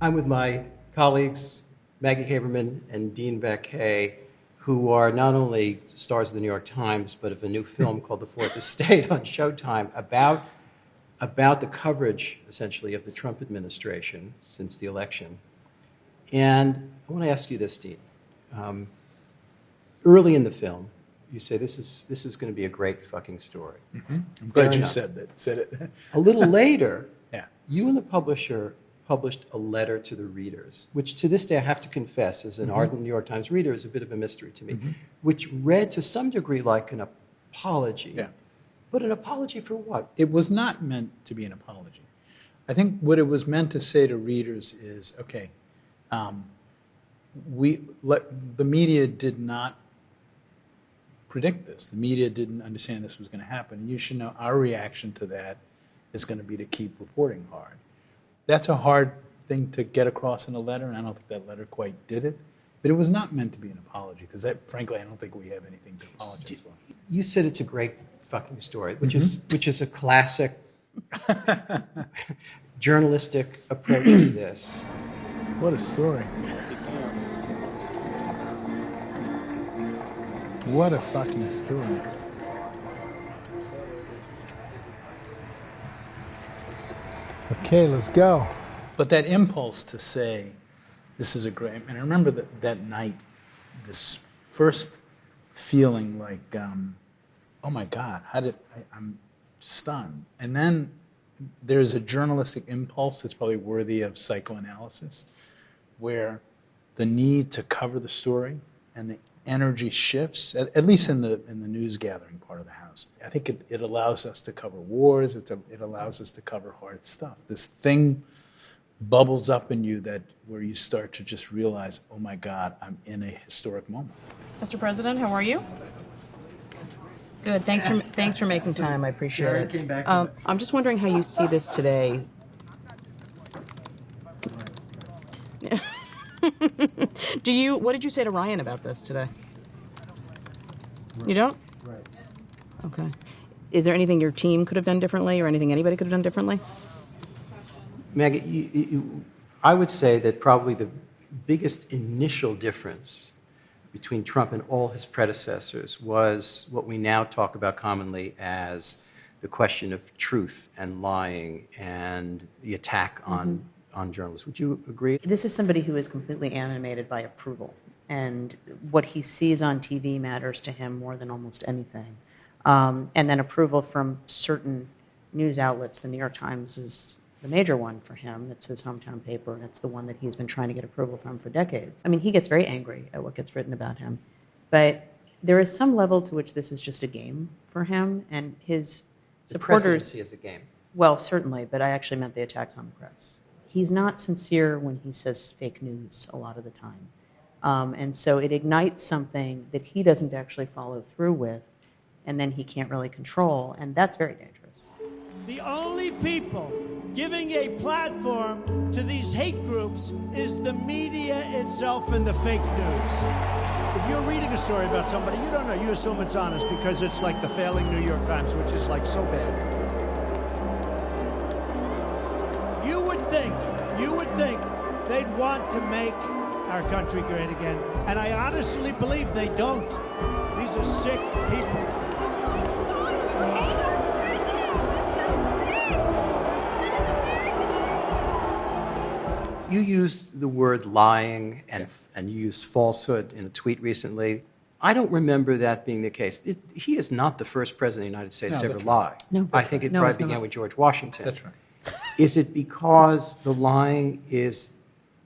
I'm with my colleagues, Maggie Haberman and Dean Baquet, who are not only stars of the New York Times, but of a new film called The Fourth Estate on Showtime about the coverage, essentially, of the Trump administration since the election. And I want to ask you this, Dean. Early in the film, you say this is going to be a great fucking story. Mm-hmm. I'm glad you said it. A little later, yeah. You and the publisher published a letter to the readers, which to this day I have to confess, as an ardent New York Times reader, is a bit of a mystery to me, which read to some degree like an apology. Yeah. But an apology for what? It was not meant to be an apology. I think what it was meant to say to readers is, okay, the media did not predict this. The media didn't understand this was going to happen. You should know our reaction to that is going to be to keep reporting hard. That's a hard thing to get across in a letter, and I don't think that letter quite did it. But it was not meant to be an apology, because frankly, I don't think we have anything to apologize for. You said it's a great fucking story, which is a classic journalistic approach to this. What a story. What a fucking story. Okay, let's go. But that impulse to say, this is a great, and I remember that night, this first feeling like, oh my God, I'm stunned. And then there's a journalistic impulse that's probably worthy of psychoanalysis, where the need to cover the story and the energy shifts, at least in the news gathering part of the house. I think it allows us to cover wars, it allows us to cover hard stuff. This thing bubbles up in you where you start to just realize, oh my God, I'm in a historic moment. Mr. President, how are you? Good. Thanks for making time. I appreciate it. I'm just wondering how you see this today. What did you say to Ryan about this today? You don't? Right. Okay. Is there anything your team could have done differently, or anything anybody could have done differently? Maggie, I would say that probably the biggest initial difference between Trump and all his predecessors was what we now talk about commonly as the question of truth and lying and the attack on journalists. Would you agree? This is somebody who is completely animated by approval, and what he sees on TV matters to him more than almost anything. And then approval from certain news outlets. The New York Times is the major one for him. It's his hometown paper, and it's the one that he's been trying to get approval from for decades. I mean, he gets very angry at what gets written about him, but there is some level to which this is just a game for him, and his supporters... The presidency is a game. Well, certainly, but I actually meant the attacks on the press. He's not sincere when he says fake news a lot of the time. And so it ignites something that he doesn't actually follow through with, and then he can't really control, and that's very dangerous. The only people giving a platform to these hate groups is the media itself and the fake news. If you're reading a story about somebody, you don't know, you assume it's honest because it's like the failing New York Times, which is like so bad. You would think they'd want to make our country great again, and I honestly believe they don't. These are sick people. You used the word lying and you used falsehood in a tweet recently. I don't remember that being the case. He is not the first president of the United States to ever lie. No, I think it probably began with George Washington. That's right. Is it because the lying is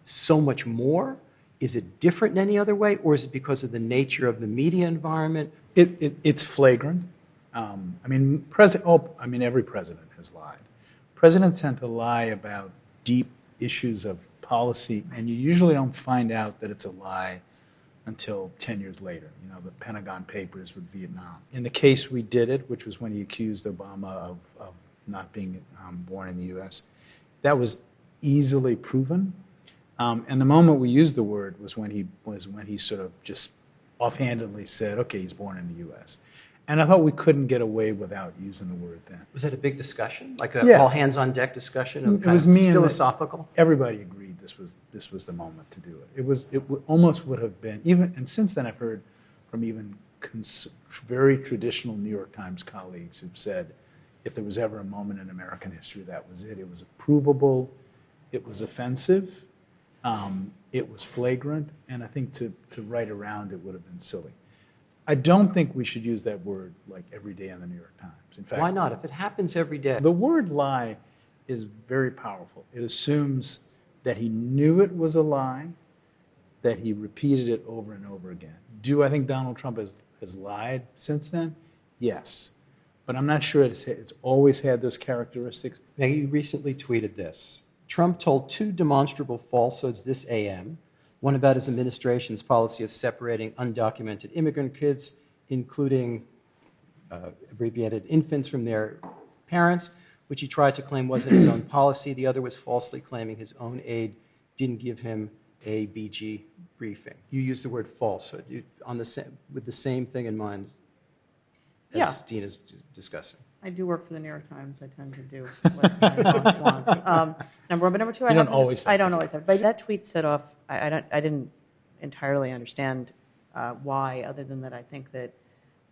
so much more? Is it different in any other way? Or is it because of the nature of the media environment? It's flagrant. Every president has lied. Presidents tend to lie about deep issues of policy, and you usually don't find out that it's a lie until 10 years later. You know, the Pentagon Papers with Vietnam. In the case we did it, which was when he accused Obama of not being born in the U.S., that was easily proven. And the moment we used the word was when he sort of just offhandedly said, okay, he's born in the U.S. And I thought we couldn't get away without using the word then. Was it a big discussion? Like a Yeah. all hands on deck discussion? It was me and philosophical? Everybody agreed this was the moment to do it. Almost would have been, even, and since then I've heard from even very traditional New York Times colleagues who've said, if there was ever a moment in American history, that was it. It was provable, it was offensive, it was flagrant, and I think to write around it would have been silly. I don't think we should use that word like every day in the New York Times. In fact, Why not? If it happens every day. the word lie is very powerful. It assumes that he knew it was a lie, that he repeated it over and over again. Do I think Donald Trump has lied since then? Yes. But I'm not sure it's always had those characteristics. Now, you recently tweeted this. Trump told 2 demonstrable falsehoods this AM, one about his administration's policy of separating undocumented immigrant kids, including abbreviated infants, from their parents, which he tried to claim wasn't his own policy. The other was falsely claiming his own aide didn't give him a BG briefing. You used the word falsehood with the same thing in mind as Yeah. Dean is discussing. I do work for the New York Times. I tend to do what my boss wants. Number one, but number two, You don't always have I to don't do always have. But that tweet set off. I didn't entirely understand why, other than that I think that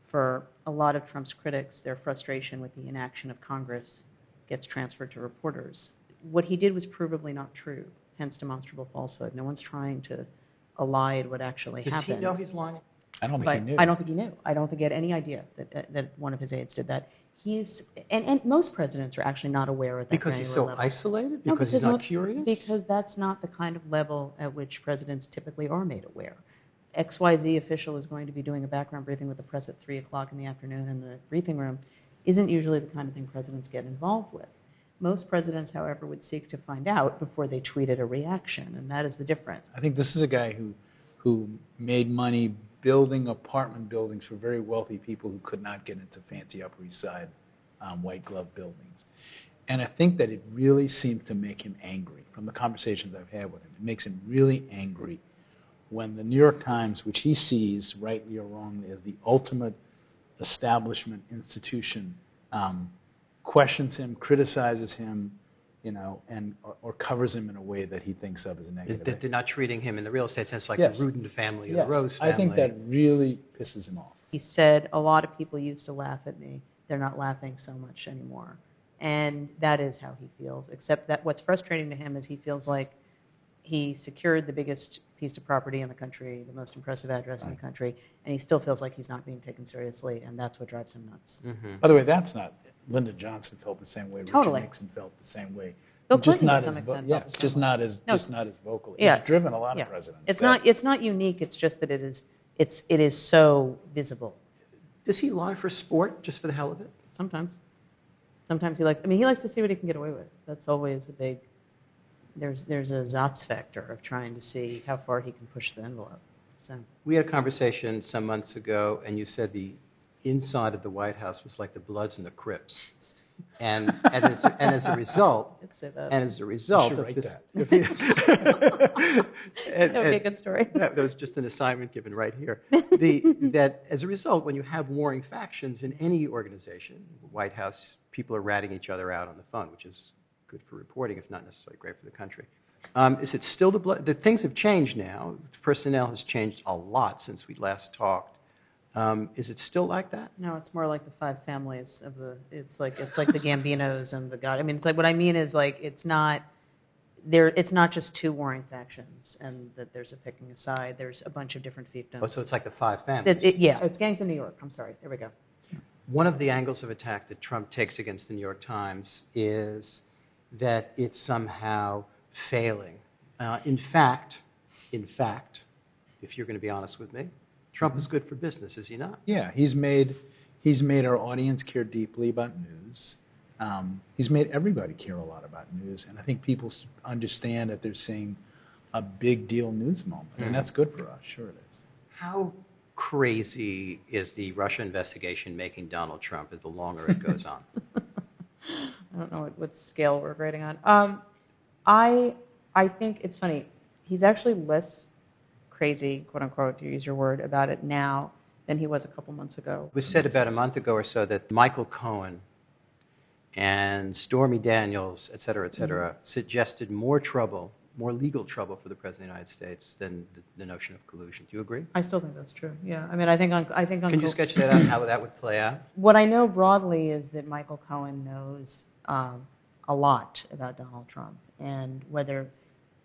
for a lot of Trump's critics, their frustration with the inaction of Congress gets transferred to reporters. What he did was provably not true, hence demonstrable falsehood. No one's trying to elide what actually Does happened. he know he's lying? I don't think But he knew. I don't think he knew. I don't think he had any idea that one of his aides did that. And most presidents are actually not aware at that Because he's so granular level. isolated? No, Because he's not curious? Because that's not the kind of level at which presidents typically are made aware. XYZ official is going to be doing a background briefing with the press at 3 o'clock in the afternoon in the briefing room isn't usually the kind of thing presidents get involved with. Most presidents, however, would seek to find out before they tweeted a reaction, and that is the difference. I think this is a guy who made money building apartment buildings for very wealthy people who could not get into fancy Upper East Side white glove buildings. And I think that it really seemed to make him angry from the conversations I've had with him. It makes him really angry when the New York Times, which he sees, rightly or wrongly, as the ultimate establishment institution, questions him, criticizes him, or covers him in a way that he thinks of as a negative. They're not treating him in the real estate sense like Yes. the Rudin family or Yes, the Rose family. I think that really pisses him off. He said, a lot of people used to laugh at me. They're not laughing so much anymore. And that is how he feels, except that what's frustrating to him is he feels like he secured the biggest piece of property in the country, the most impressive address in the country, and he still feels like he's not being taken seriously, and that's what drives him nuts. By the way, that's not. Lyndon Johnson felt the same way. Totally. Richard Nixon felt the same way. Bill Just Clinton, not to some as extent, yeah, felt the just same way. not as No, just not as vocally. yeah. It's driven a lot Yeah. of presidents. It's not unique. It's just that it is so visible. Does he lie for sport, just for the hell of it? Sometimes he likes to see what he can get away with. That's always a big. There's a Zotz factor of trying to see how far he can push the envelope. So We had a conversation some months ago, and you said the inside of the White House was like the Bloods and the Crips. And as a result, let's say that. and as a result should of write this, That would be a good story. That was just an assignment given right here. That as a result, when you have warring factions in any organization, the White House, people are ratting each other out on the phone, which is good for reporting, if not necessarily great for the country. Is it still the things have changed now? Personnel has changed a lot since we last talked. Is it still like that? No, it's more like the five families of the. It's like the Gambinos and the God. I mean, it's like what I mean is like it's not there. It's not just two warring factions, and that there's a picking a side. There's a bunch of different fiefdoms. Oh, so it's like the five families. It's gangs in New York. I'm sorry. There we go. One of the angles of attack that Trump takes against the New York Times is that it's somehow failing. In fact, if you're going to be honest with me, Trump is good for business, is he not? Yeah, he's made our audience care deeply about news. He's made everybody care a lot about news, and I think people understand that they're seeing a big deal news moment, and that's good for us. Sure, it is. How crazy is the Russia investigation making Donald Trump the longer it goes on? I don't know what scale we're grading on. I think it's funny. He's actually less crazy, quote unquote, to use your word, about it now than he was a couple months ago. It was said about a month ago or so that Michael Cohen and Stormy Daniels, et cetera, suggested more trouble, more legal trouble for the President of the United States than the notion of collusion. Do you agree? I still think that's true. Yeah, I mean, I think on Can you sketch that out, how that would play out? what I know broadly is that Michael Cohen knows a lot about Donald Trump, and whether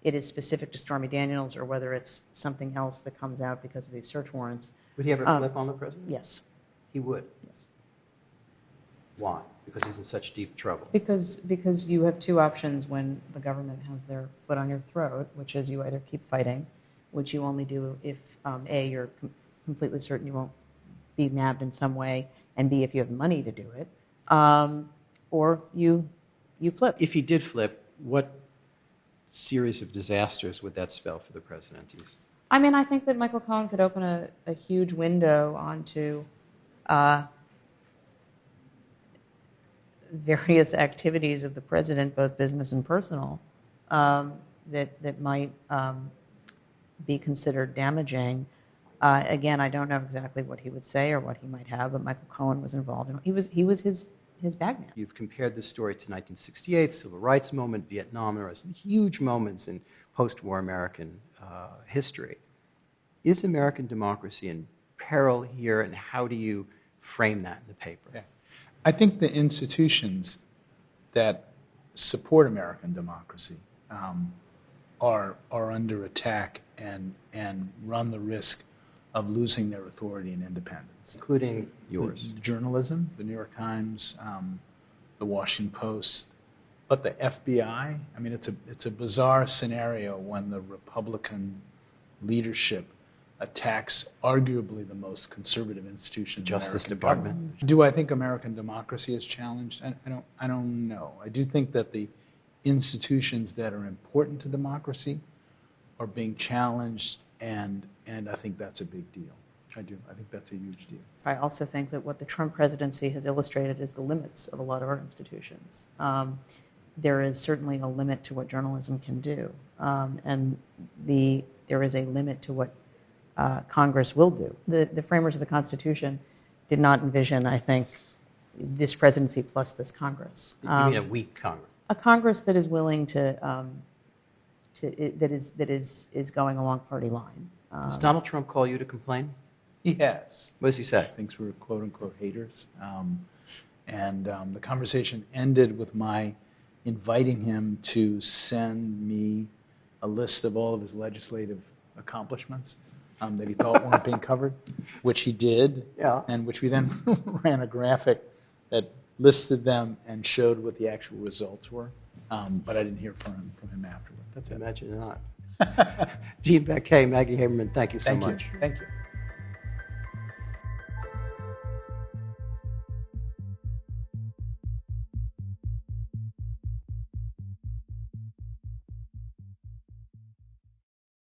it is specific to Stormy Daniels or whether it's something else that comes out because of these search warrants. Would he ever flip on the President? Yes. He would. Yes. Why? Because he's in such deep trouble. Because you have two options when the government has their foot on your throat, which is you either keep fighting, which you only do if A, you're completely certain you won't be nabbed in some way, and B, if you have money to do it, or you flip. If he did flip, what series of disasters would that spell for the presidencies? I mean, I think that Michael Cohen could open a huge window onto various activities of the president, both business and personal, that might be considered damaging. Again, I don't know exactly what he would say or what he might have, but Michael Cohen was involved in. He was his bagman. You've compared this story to 1968, civil rights movement, Vietnam, there are some huge moments in post-war American history. Is American democracy in peril here, and how do you frame that in the paper? Yeah. I think the institutions that support American democracy are under attack and run the risk of losing their authority and independence. Including yours. Journalism, the New York Times, the Washington Post, but the FBI. I mean, it's a bizarre scenario when the Republican leadership attacks arguably the most conservative institution, The Justice American Department. government. Do I think American democracy is challenged? I don't know. I do think that the institutions that are important to democracy are being challenged, and I think that's a big deal. I do. I think that's a huge deal. I also think that what the Trump presidency has illustrated is the limits of a lot of our institutions. There is certainly a limit to what journalism can do, and there is a limit to what Congress will do. The framers of the Constitution did not envision, I think, this presidency plus this Congress. You mean a weak Congress? A Congress that is willing that is going along party line. Does Donald Trump call you to complain? He has. What does he say? Thinks we're quote unquote haters, and the conversation ended with my inviting him to send me a list of all of his legislative accomplishments that he thought weren't being covered, which he did, Yeah. and which we then ran a graphic that listed them and showed what the actual results were. But I didn't hear from him afterward. That's it. Imagine not. Dean Baquet, Maggie Haberman, thank you so much. Thank you.